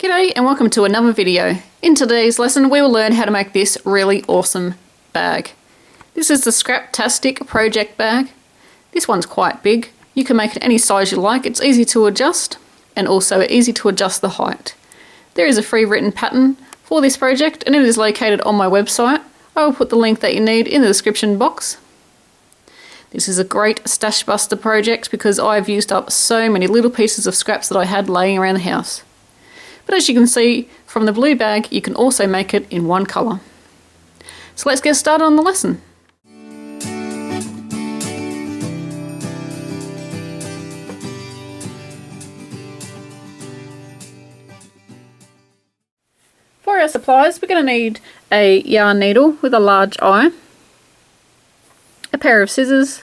G'day and welcome to another video. In today's lesson we will learn how to make this really awesome bag. This is the Scraptastic project bag. This one's quite big. You can make it any size you like. It's easy to adjust and also easy to adjust the height. There is a free written pattern for this project and it is located on my website. I will put the link that you need in the description box. This is a great stash buster project because I've used up so many little pieces of scraps that I had laying around the house. But as you can see from the blue bag, you can also make it in one colour. So let's get started on the lesson. For our supplies, we're going to need a yarn needle with a large eye, a pair of scissors,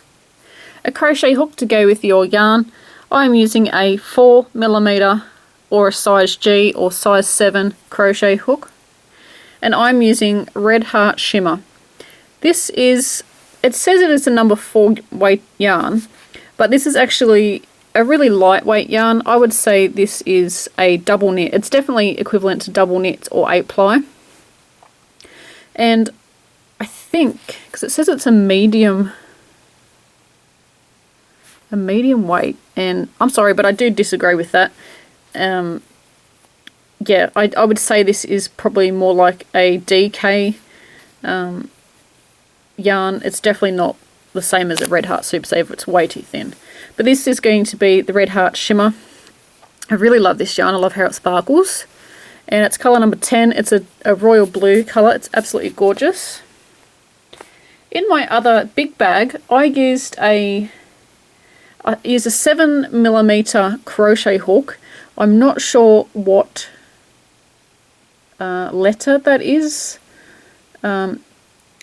a crochet hook to go with your yarn. I'm using a 4mm or a size G or size 7 crochet hook, and I'm using Red Heart Shimmer. This is, it says it is a number 4 weight yarn, but this is actually a really lightweight yarn. I would say this is a double knit. It's definitely equivalent to double knit or 8 ply, and I think because it says it's a medium weight, and I'm sorry but I do disagree with that. Yeah, I would say this is probably more like a DK yarn. It's definitely not the same as a Red Heart Super Saver. It's way too thin. But this is going to be the Red Heart Shimmer. I really love this yarn. I love how it sparkles. And it's colour number 10. It's a royal blue colour. It's absolutely gorgeous. In my other big bag, I used a 7mm crochet hook. I'm not sure what letter that is. I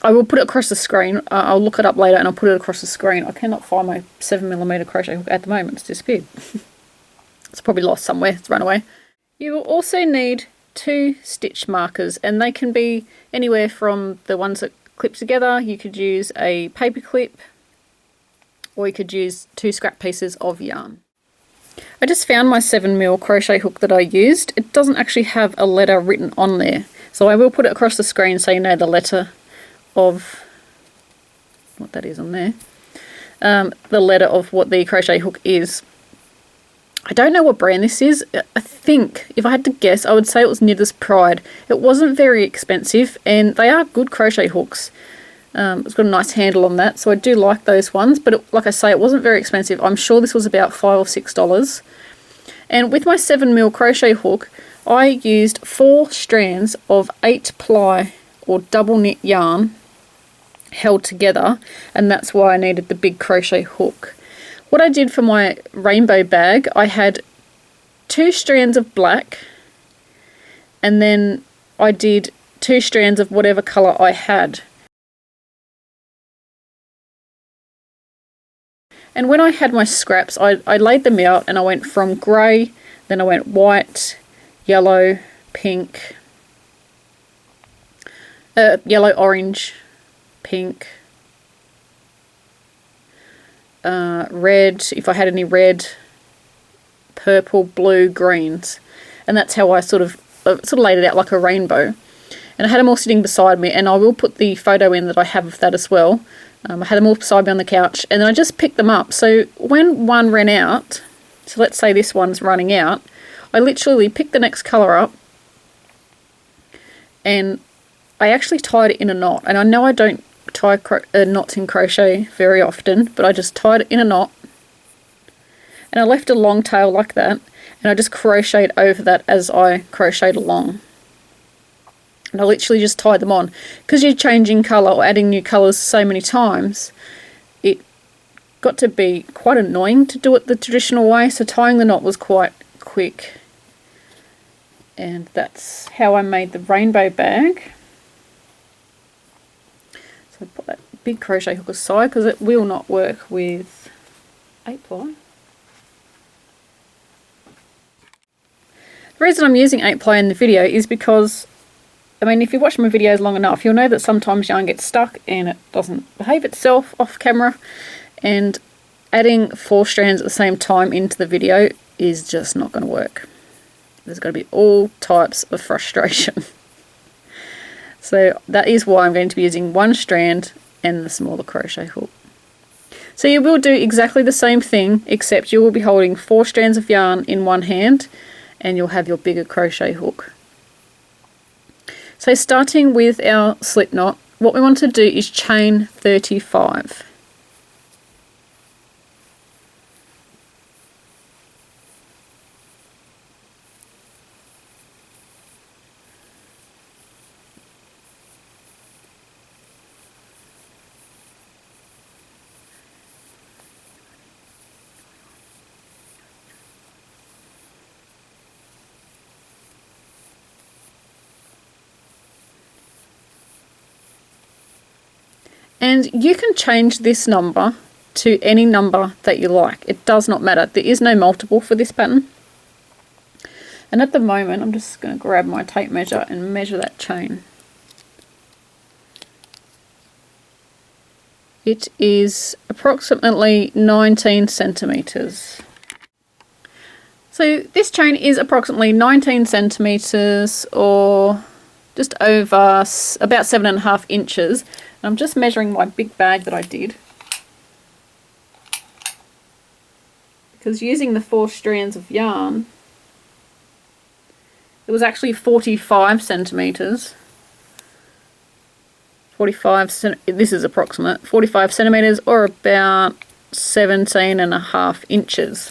will put it across the screen. I'll look it up later and I'll put it across the screen. I cannot find my 7mm crochet hook at the moment. It's disappeared. It's probably lost somewhere. It's run away. You will also need 2 stitch markers, and they can be anywhere from the ones that clip together. You could use a paper clip, or you could use 2 scrap pieces of yarn. I just found my 7mm crochet hook that I used. It doesn't actually have a letter written on there, so I will put it across the screen so you know the letter of what that is on there. The letter of what the crochet hook is. I don't know what brand this is. I think, if I had to guess, I would say it was Knitter's Pride. It wasn't very expensive and they are good crochet hooks. It's got a nice handle on that, so I do like those ones, but like I say, it wasn't very expensive. I'm sure this was about $5 or $6. And with my 7mm crochet hook, I used 4 strands of 8 ply or double knit yarn held together, and that's why I needed the big crochet hook. What I did for my rainbow bag, I had 2 strands of black, and then I did 2 strands of whatever colour I had. And when I had my scraps, I laid them out and I went from grey, then I went white, yellow, pink, yellow, orange, pink, red, if I had any red, purple, blue, greens. And that's how I sort of laid it out like a rainbow. And I had them all sitting beside me, and I will put the photo in that I have of that as well. I had them all beside me on the couch, and then I just picked them up. So when one ran out, so let's say this one's running out, I literally picked the next colour up, and I actually tied it in a knot. And I know I don't tie knots in crochet very often, but I just tied it in a knot, and I left a long tail like that, and I just crocheted over that as I crocheted along. And I literally just tied them on. Because you're changing colour or adding new colours so many times, it got to be quite annoying to do it the traditional way, so tying the knot was quite quick. And that's how I made the rainbow bag. So I put that big crochet hook aside because it will not work with 8 ply. The reason I'm using 8 ply in the video is because, I mean, if you watch my videos long enough, you'll know that sometimes yarn gets stuck and it doesn't behave itself off camera, and adding 4 strands at the same time into the video is just not going to work. There's got to be all types of frustration. So that is why I'm going to be using one strand and the smaller crochet hook. So you will do exactly the same thing, except you will be holding 4 strands of yarn in one hand and you'll have your bigger crochet hook. So starting with our slip knot, what we want to do is chain 35. And you can change this number to any number that you like. It does not matter. There is no multiple for this pattern. And at the moment, I'm just going to grab my tape measure and measure that chain. It is approximately 19 centimetres. So this chain is approximately 19 centimetres, or just over about 7.5 inches. And I'm just measuring my big bag that I did, because using the 4 strands of yarn, it was actually 45 centimetres. 45, this is approximate, 45 centimetres, or about 17.5 inches.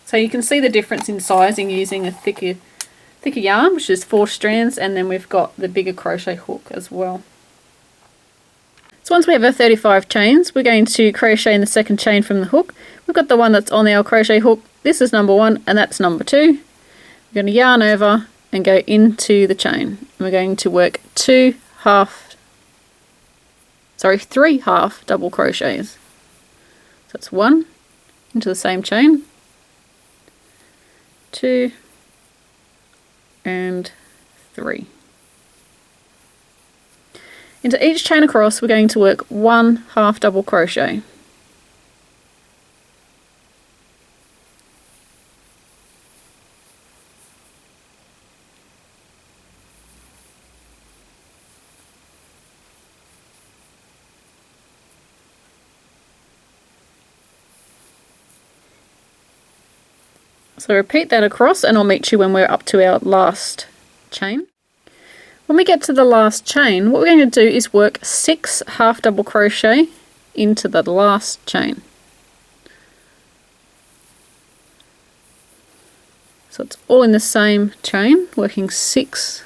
So you can see the difference in sizing using a thicker yarn, which is 4 strands, and then we've got the bigger crochet hook as well. So once we have our 35 chains, we're going to crochet in the second chain from the hook. We've got the one that's on our crochet hook. This is number 1 and that's number 2. We're going to yarn over and go into the chain. And we're going to work 3 half double crochets. So that's 1 into the same chain, 2 and 3. Into each chain across, we're going to work 1 half double crochet. So repeat that across, and I'll meet you when we're up to our last chain. When we get to the last chain, what we're going to do is work 6 half double crochet into the last chain. So it's all in the same chain, working 6.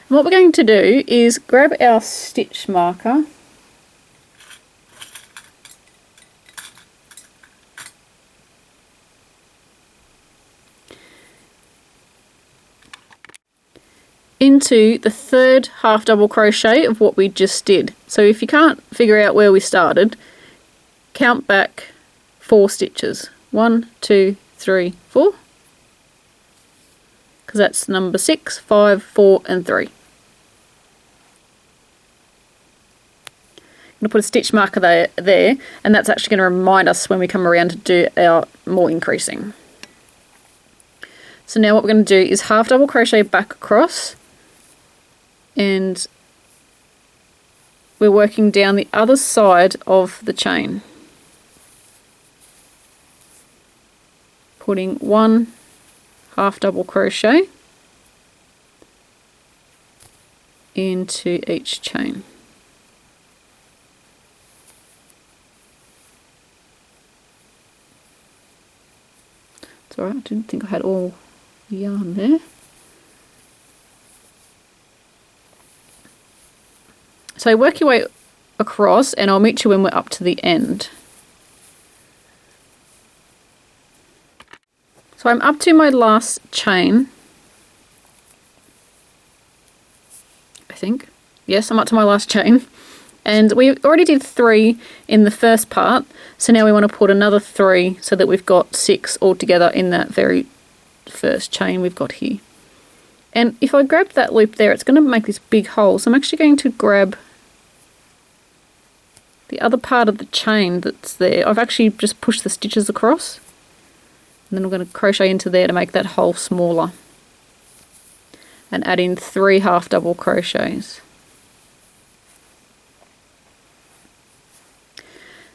And what we're going to do is grab our stitch marker into the 3rd half double crochet of what we just did. So if you can't figure out where we started, count back 4 stitches. 1, 2, 3, 4. Because that's number 6, 5, 4 and 3. I'm going to put a stitch marker there, and that's actually going to remind us when we come around to do our more increasing. So now what we're going to do is half double crochet back across, and we're working down the other side of the chain, putting 1 half double crochet into each chain. It's alright, I didn't think I had all the yarn there. So work your way across, and I'll meet you when we're up to the end. So I'm up to my last chain, I think. Yes, I'm up to my last chain. And we already did 3 in the first part, so now we want to put another 3 so that we've got 6 altogether in that very first chain we've got here. And if I grab that loop there, it's going to make this big hole, so I'm actually going to grab the other part of the chain that's there. I've actually just pushed the stitches across, and then I'm going to crochet into there to make that hole smaller, and add in 3 half double crochets.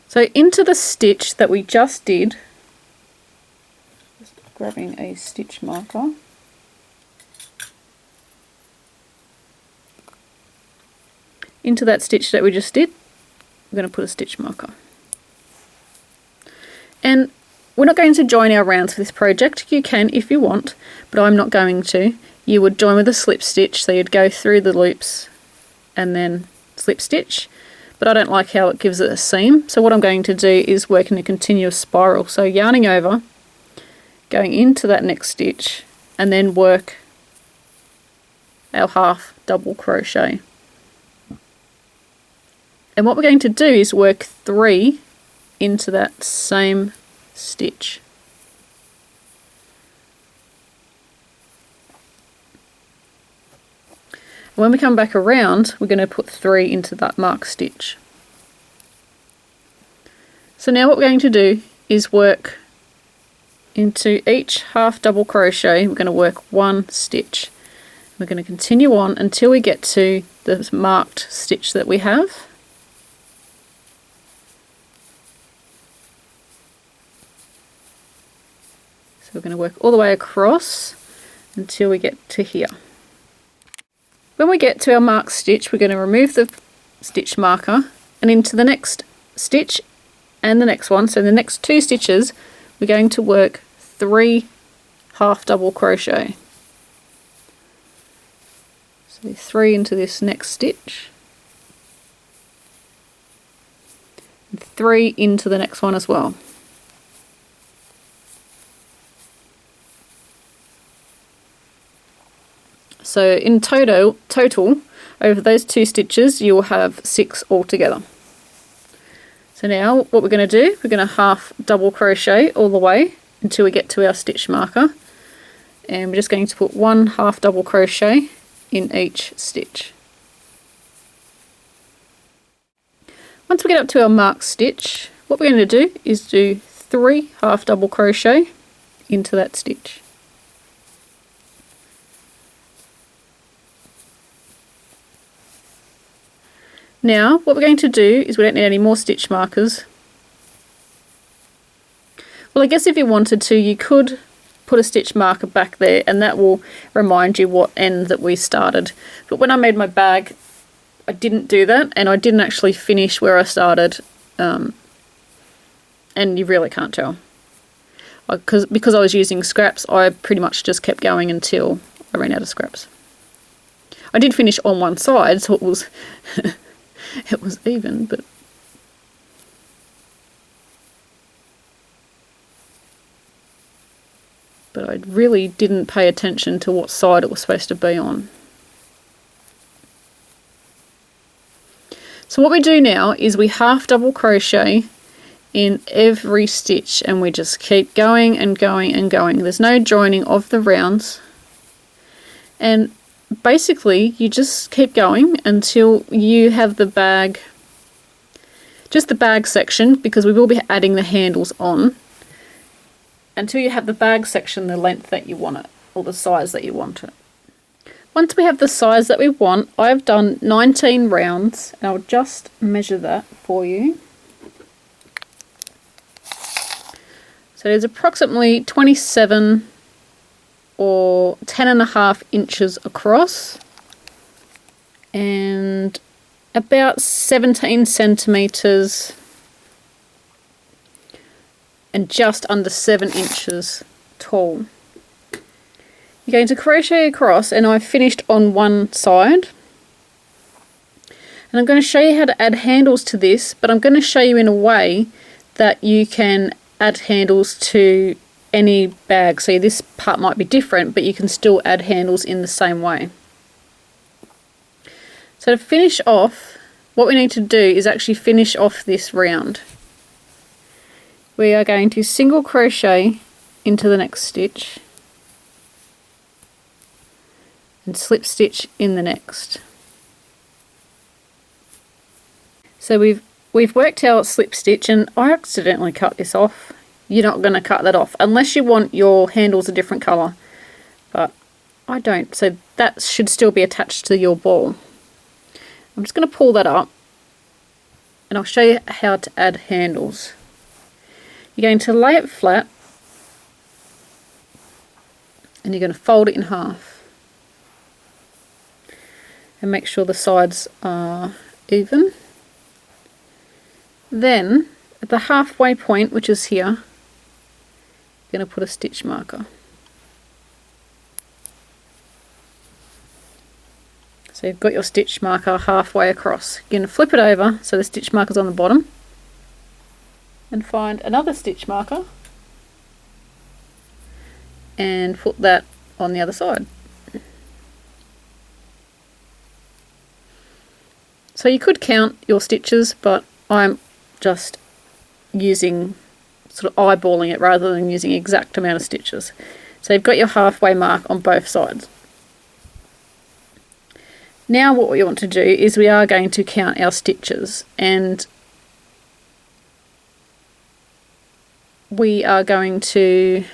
So into the stitch that we just did, just grabbing a stitch marker, into that stitch that we just did, we're going to put a stitch marker. And we're not going to join our rounds for this project. You can if you want, but I'm not going to. You would join with a slip stitch, so you'd go through the loops and then slip stitch. But I don't like how it gives it a seam, so what I'm going to do is work in a continuous spiral. So yarning over, going into that next stitch, and then work our half double crochet. And what we're going to do is work 3 into that same stitch. When we come back around, we're going to put 3 into that mark stitch. So now what we're going to do is work into each half double crochet. We're going to work 1 stitch. We're going to continue on until we get to the marked stitch that we have. So we're going to work all the way across until we get to here. When we get to our marked stitch, we're going to remove the stitch marker, and into the next stitch and the next one, so the next 2 stitches, we're going to work 3 half double crochet. So 3 into this next stitch, and 3 into the next one as well. So in total, over those 2 stitches, you will have 6 altogether. So now what we're going to do, we're going to half double crochet all the way until we get to our stitch marker. And we're just going to put 1 half double crochet in each stitch. Once we get up to our marked stitch, what we're going to do is do 3 half double crochet into that stitch. Now what we're going to do is we don't need any more stitch markers. Well, I guess if you wanted to, you could put a stitch marker back there, and that will remind you what end that we started. But when I made my bag, I didn't do that, and I didn't actually finish where I started, and you really can't tell. Because I was using scraps, I pretty much just kept going until I ran out of scraps. I did finish on one side, so it was it was even, but I really didn't pay attention to what side it was supposed to be on. So what we do now is we half double crochet in every stitch, and we just keep going and going and going. There's no joining of the rounds, and basically you just keep going until you have the bag, just the bag section, because we will be adding the handles on, until you have the bag section the length that you want it, or the size that you want it. Once we have the size that we want, I've done 19 rounds, and I'll just measure that for you. So there's approximately 27 or 10.5 inches across, and about 17 centimeters and just under 7 inches tall. You're going to crochet across, and I've finished on one side, and I'm going to show you how to add handles to this, but I'm going to show you in a way that you can add handles to any bag. So this part might be different, but you can still add handles in the same way. So to finish off what we need to do is actually finish off this round. We are going to single crochet into the next stitch and slip stitch in the next. So we've worked our slip stitch, and I accidentally cut this off. You're not going to cut that off unless you want your handles a different colour, but I don't, so that should still be attached to your ball. I'm just going to pull that up and I'll show you how to add handles. You're going to lay it flat and you're going to fold it in half and make sure the sides are even. Then at the halfway point, which is here, you're going to put a stitch marker. So you've got your stitch marker halfway across. You're going to flip it over so the stitch marker's on the bottom and find another stitch marker and put that on the other side. So you could count your stitches, but I'm just using sort of eyeballing it rather than using exact amount of stitches. So you've got your halfway mark on both sides. Now what we want to do is we are going to count our stitches, and we are going to,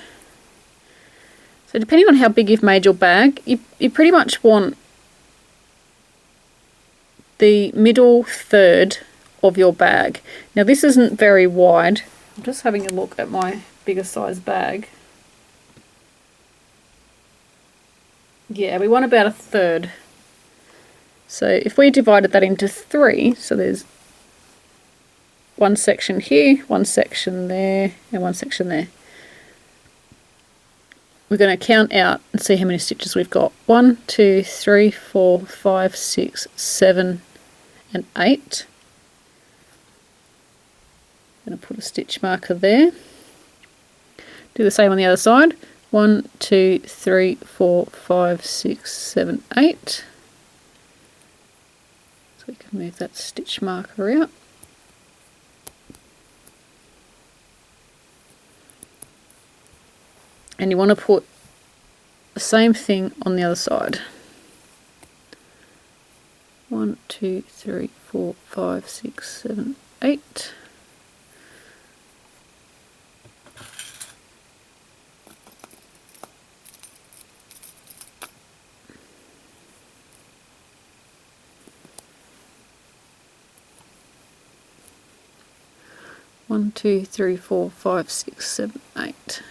so depending on how big you've made your bag, you pretty much want the middle third of your bag. Now this isn't very wide. I'm just having a look at my bigger size bag. Yeah, we want about a third. So if we divided that into 3, so there's one section here, one section there, and one section there. We're going to count out and see how many stitches we've got. 1, 2, 3, 4, 5, 6, 7, and 8. I'm going to put a stitch marker there. Do the same on the other side. 1, 2, 3, 4, 5, 6, 7, 8. So we can move that stitch marker out. And you want to put the same thing on the other side. 1, 2, 3, 4, 5, 6, 7, 8. One, 2, 3, 4, 5, 6, 7, 8.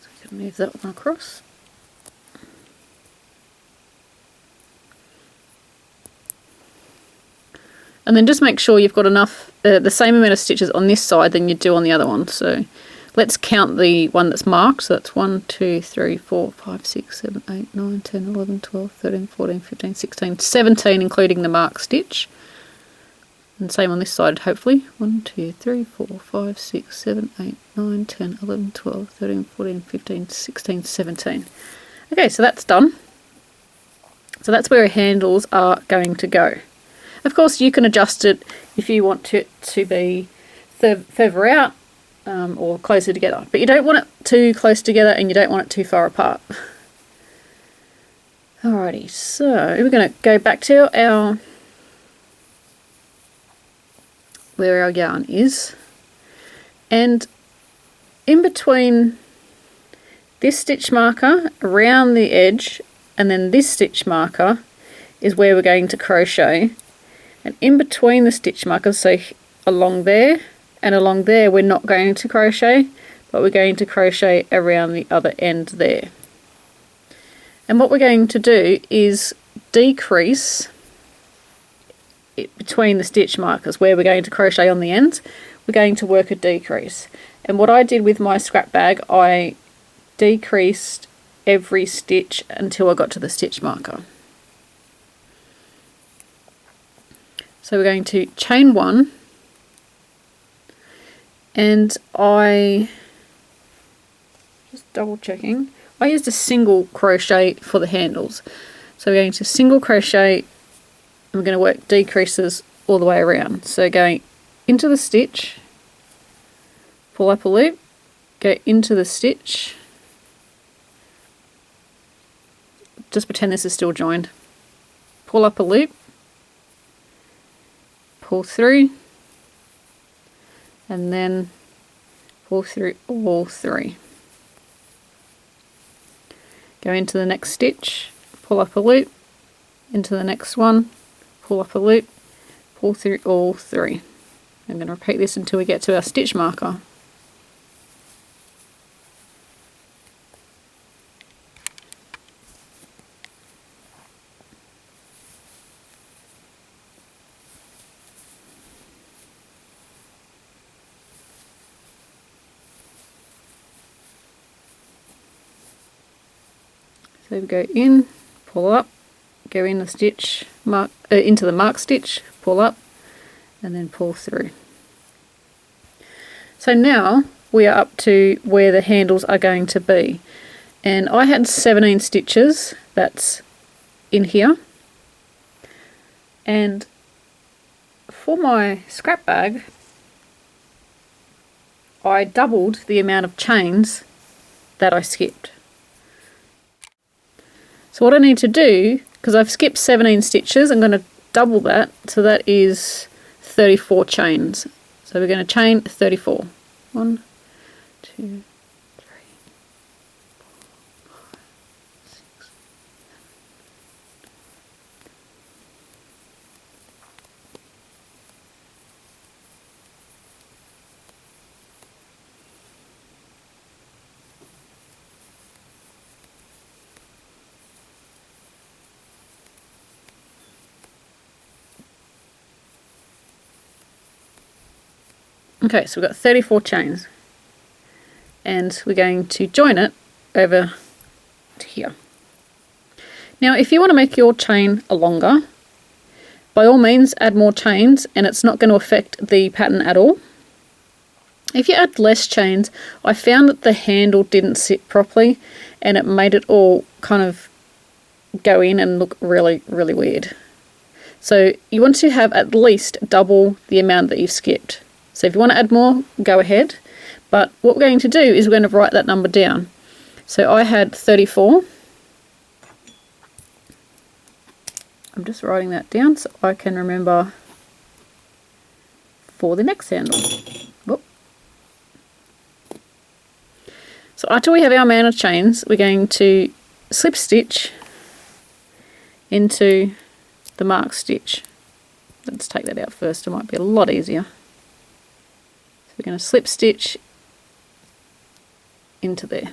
So we can move that one across. And then just make sure you've got enough, the same amount of stitches on this side than you do on the other one. So let's count the one that's marked. So that's 1, 2, 3, 4, 5, 6, 7, 8, 9, 10, 11, 12, 13, 14, 15, 16, 17, including the mark stitch. And same on this side, hopefully. 1, 2, 3, 4, 5, 6, 7, 8, 9, 10, 11, 12, 13, 14, 15, 16, 17. Okay, so that's done. So that's where our handles are going to go. Of course, you can adjust it if you want it to be further out or closer together. But you don't want it too close together and you don't want it too far apart. Alrighty, so we're going to go back to our where our yarn is, and in between this stitch marker around the edge and then this stitch marker is where we're going to crochet, and in between the stitch markers, so along there and along there, we're not going to crochet, but we're going to crochet around the other end there. And what we're going to do is decrease between the stitch markers where we're going to crochet on the ends. We're going to work a decrease, and what I did with my scrap bag, I decreased every stitch until I got to the stitch marker. So we're going to chain 1, and I just double checking, I used a single crochet for the handles. So we're going to single crochet and we're going to work decreases all the way around. So going into the stitch, pull up a loop, go into the stitch, just pretend this is still joined, pull up a loop, pull through, and then pull through all three. Go into the next stitch, pull up a loop, into the next one, pull up a loop, pull through all three. I'm going to repeat this until we get to our stitch marker. So we go in, pull up, go in the stitch, mark into the mark stitch, pull up, and then pull through. So now we are up to where the handles are going to be, and I had 17 stitches, that's in here, and for my scrap bag I doubled the amount of chains that I skipped. So what I need to do, because I've skipped 17 stitches, I'm going to double that, so that is 34 chains. So we're going to chain 34. 1, 2, 3, 4, 5, 6. Okay, so we've got 34 chains, and we're going to join it over to here. Now if you want to make your chain longer, by all means add more chains, and it's not going to affect the pattern at all. If you add less chains, I found that the handle didn't sit properly and it made it all kind of go in and look really, really weird. So you want to have at least double the amount that you've skipped. So if you want to add more, go ahead. But what we're going to do is we're going to write that number down. So I had 34. I'm just writing that down so I can remember for the next handle. Whoop. So after we have our amount of chains, we're going to slip stitch into the mark stitch. Let's take that out first, it might be a lot easier. We're going to slip stitch into there.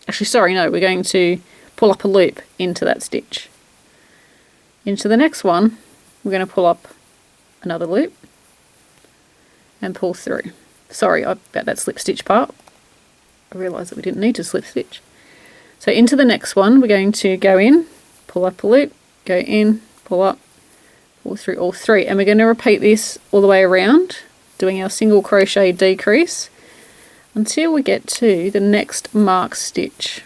Actually, sorry, no, we're going to pull up a loop into that stitch. Into the next one, we're going to pull up another loop and pull through. Sorry about that slip stitch part. I realised that we didn't need to slip stitch. So into the next one, we're going to go in, pull up a loop, go in, pull up, pull through all three, and we're going to repeat this all the way around, doing our single crochet decrease until we get to the next mark stitch.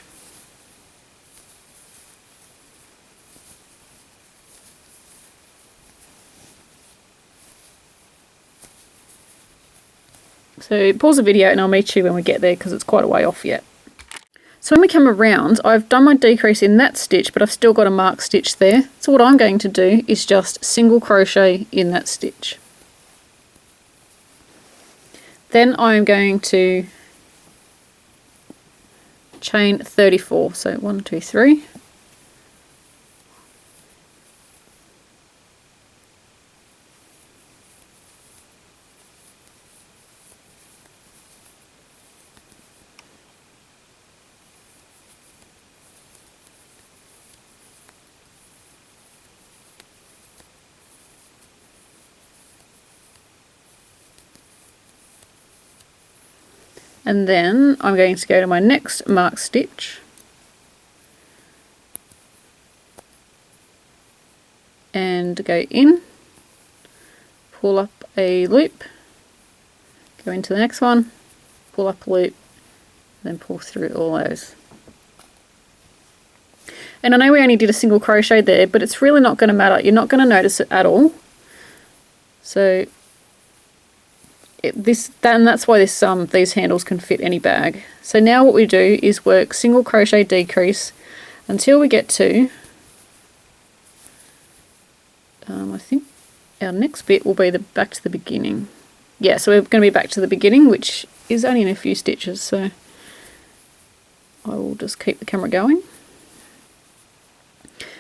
So pause the video and I'll meet you when we get there because it's quite a way off yet. So when we come around, I've done my decrease in that stitch, but I've still got a mark stitch there. So what I'm going to do is just single crochet in that stitch. Then I'm going to chain 34. So 1, 2, 3. And then I'm going to go to my next mark stitch and go in, pull up a loop, go into the next one, pull up a loop, then pull through all those. And I know we only did a single crochet there, but it's really not going to matter. You're not going to notice it at all. So that's why these handles can fit any bag. So now what we do is work single crochet decrease until we get to, I think our next bit will be back to the beginning. Yeah, so we're going to be back to the beginning, which is only in a few stitches. So I will just keep the camera going.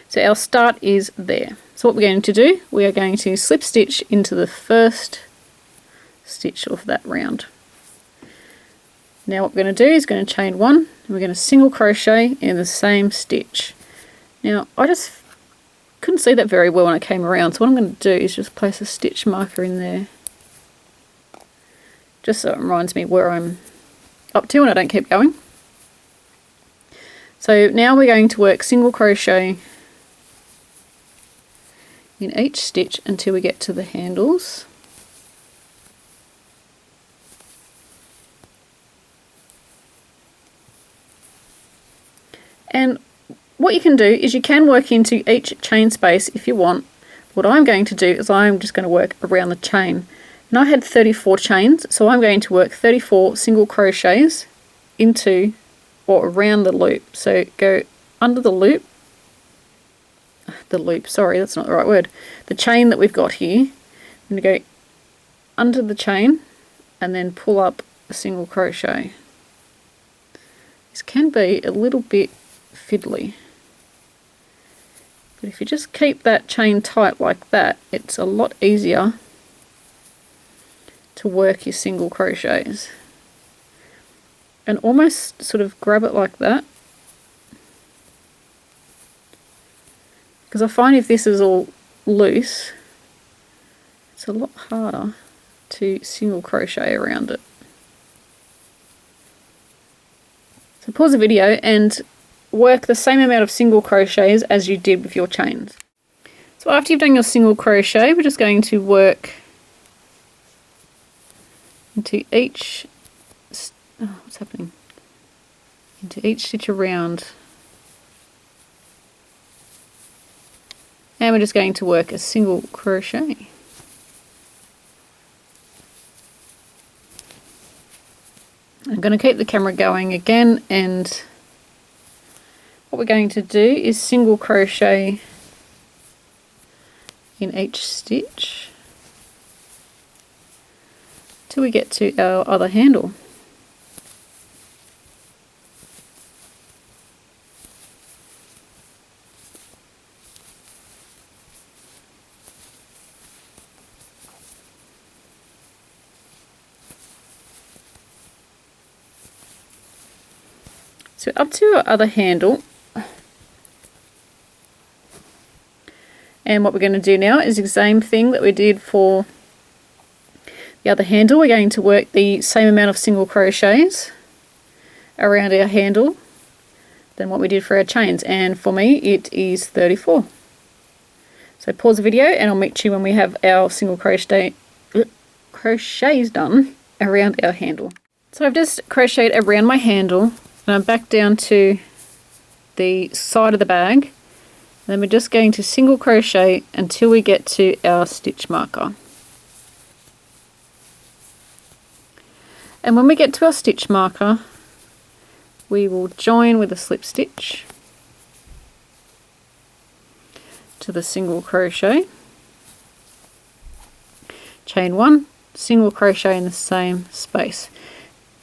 So our start is there. So what we're going to do, we are going to slip stitch into the first stitch of that round. Now what we're going to do is going to chain 1 and we're going to single crochet in the same stitch. Now I just couldn't see that very well when I came around, so what I'm going to do is just place a stitch marker in there, just so it reminds me where I'm up to and I don't keep going. So now we're going to work single crochet in each stitch until we get to the handles. And what you can do is you can work into each chain space if you want. What I'm going to do is I'm just going to work around the chain. And I had 34 chains, so I'm going to work 34 single crochets into or around the loop. So go under the loop, sorry, that's not the right word. The chain that we've got here, I'm going to go under the chain and then pull up a single crochet. This can be a little bit fiddly, but if you just keep that chain tight like that, it's a lot easier to work your single crochets. And almost sort of grab it like that, because I find if this is all loose, it's a lot harder to single crochet around it. So pause the video and work the same amount of single crochets as you did with your chains. So after you've done your single crochet, we're just going to work into each what's happening? Into each stitch around, and we're just going to work a single crochet. I'm going to keep the camera going again, and what we're going to do is single crochet in each stitch till we get to our other handle. So up to our other handle, and what we're going to do now is the same thing that we did for the other handle. We're going to work the same amount of single crochets around our handle than what we did for our chains, and for me it is 34. So pause the video and I'll meet you when we have our single crochets done around our handle. So I've just crocheted around my handle, and I'm back down to the side of the bag. Then we're just going to single crochet until we get to our stitch marker. And when we get to our stitch marker, we will join with a slip stitch to the single crochet, chain 1, single crochet in the same space.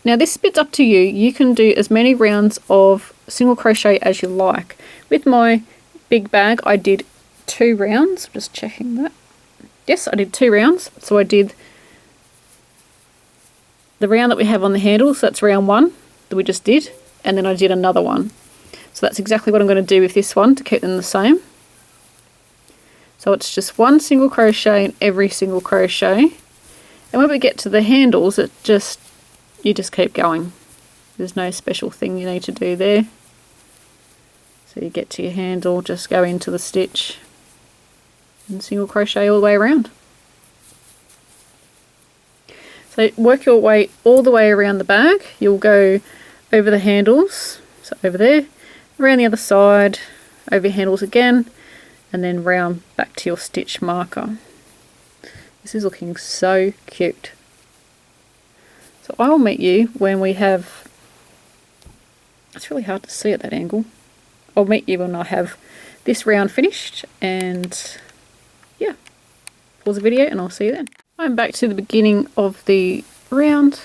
Now this bit's up to you. You can do as many rounds of single crochet as you like. With my big bag I did 2 rounds. Just checking that. Yes, I did 2 rounds. So I did the round that we have on the handle, so that's round 1 that we just did, and then I did another one. So that's exactly what I'm going to do with this one to keep them the same. So it's just 1 single crochet in every single crochet, and when we get to the handles you just keep going. There's no special thing you need to do there. So you get to your handle, just go into the stitch and single crochet all the way around. So work your way all the way around the bag. You'll go over the handles, so over there, around the other side, over your handles again, and then round back to your stitch marker. This is looking so cute. So I will meet you when we have, it's really hard to see at that angle. I'll meet you when I have this round finished, and yeah, pause the video and I'll see you then. I'm back to the beginning of the round.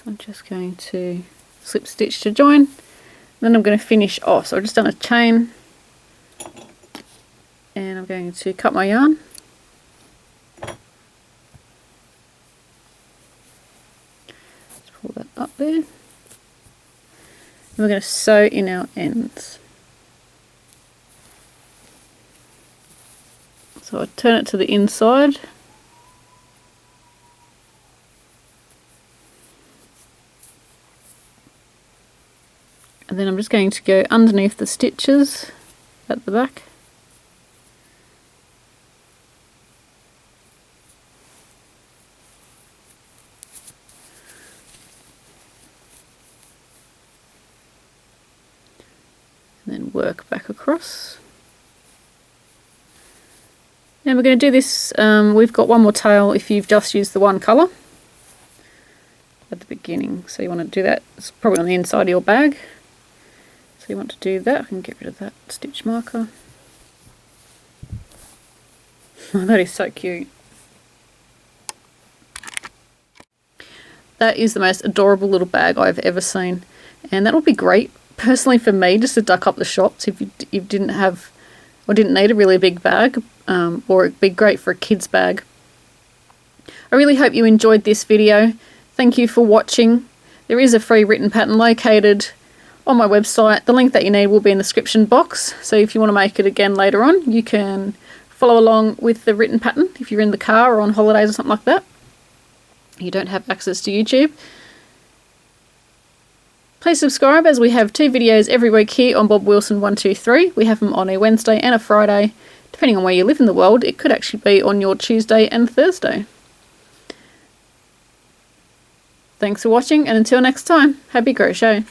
I'm just going to slip stitch to join, then I'm going to finish off. So I've just done a chain, and I'm going to cut my yarn. Let's pull that up there. And we're going to sew in our ends. So I turn it to the inside. And then I'm just going to go underneath the stitches at the back. And then work back across. And we're going to do this, we've got one more tail if you've just used the one colour at the beginning. So you want to do that, it's probably on the inside of your bag. So you want to do that. I can get rid of that stitch marker. Oh, that is so cute. That is the most adorable little bag I've ever seen, and that would be great personally for me just to duck up the shops if you didn't have or didn't need a really big bag, or it'd be great for a kid's bag. I really hope you enjoyed this video. Thank you for watching. There is a free written pattern located on my website. The link that you need will be in the description box, so if you want to make it again later on, you can follow along with the written pattern if you're in the car or on holidays or something like that. You don't have access to YouTube. Please subscribe, as we have 2 videos every week here on Bob Wilson 123. We have them on a Wednesday and a Friday. Depending on where you live in the world, it could actually be on your Tuesday and Thursday. Thanks for watching, and until next time, happy crochet!